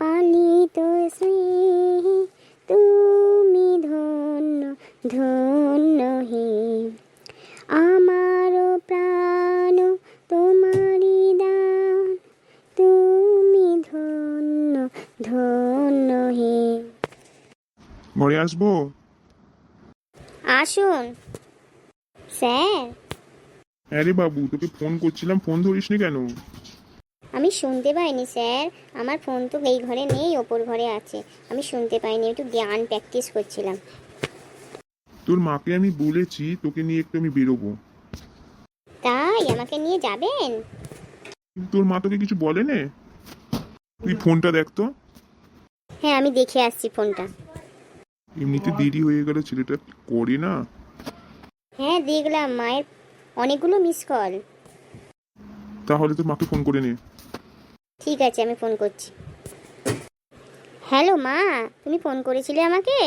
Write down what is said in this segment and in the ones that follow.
পালিত স্নেহে তুমি ধন্য ধন্য হে। আমার প্রাণ তোমারি দান, তুমি ধন্য ধন্য হে। ঘরে আসবো? আসুন স্যার। আরে বাবু, তোকে ফোন করছিলাম, ফোন ধরিসনি কেন? আমি শুনতে পাইনি স্যার, আমার ফোন তো এই ঘরে নেই, ওপর ঘরে আছে, আমি শুনতে পাইনি, একটু জ্ঞান প্র্যাকটিস করছিলাম। তোর মাকে আমি বলেছি তোকে নিয়ে একটু আমি বেরোবো। তাই আমাকে নিয়ে যাবেন? কিন্তু তোর মা তোকে কিছু বলে নে? তুই ফোনটা দেখ তো। হ্যাঁ, আমি দেখে আসছি ফোনটা। এমনিতে দেরি হয়ে গেল, ছেলেটা করে না। হ্যাঁ দেখলাম, মায়ের অনেকগুলো মিস কল। তাহলে তোর মাকে ফোন করে নে। ঠিক আছে, আমি ফোন করছি। হ্যালো মা, তুমি ফোন করেছিলে আমাকে?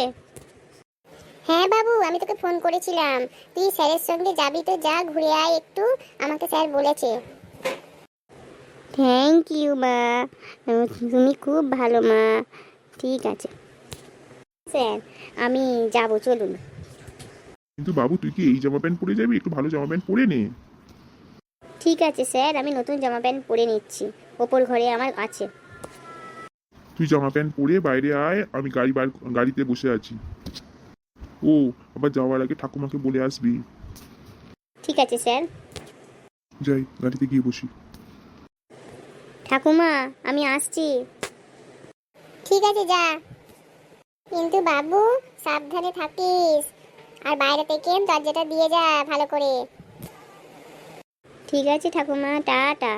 হ্যাঁ বাবু, আমি তোকে ফোন করেছিলাম, তুই স্যারের সঙ্গে যাবি তো যা, ঘুরে আয় একটু, আমাকে স্যার বলেছে। থ্যাংক ইউ মা, তুমি খুব ভালো মা। ঠিক আছে স্যার, আমি যাব, চলুন। কিন্তু বাবু, তুই কি এই জামা প্যান্ট পরে যাবি? একটু ভালো জামা প্যান্ট পরে নে। ঠিক আছে স্যার, আমি নতুন জামা প্যান্ট পরে নিচ্ছি, ওপর ঘরে আমার আছে। তুই জামা প্যান্ট পরে বাইরে আয়, আমি গাড়িতে বসে আছি। ও, আবার যাওয়ার আগে ঠাকুমাকে বলে আসবি। ঠিক আছে স্যার। যাই, গাড়িতে গিয়ে বসি। ঠাকুমা, আমি আসছি। ঠিক আছে যা, কিন্তু বাবু সাবধানে থাকিস, আর বাইরে থেকে দরজাটা দিয়ে যা ভালো করে। ঠিক আছে ঠাকুমা, টাটা।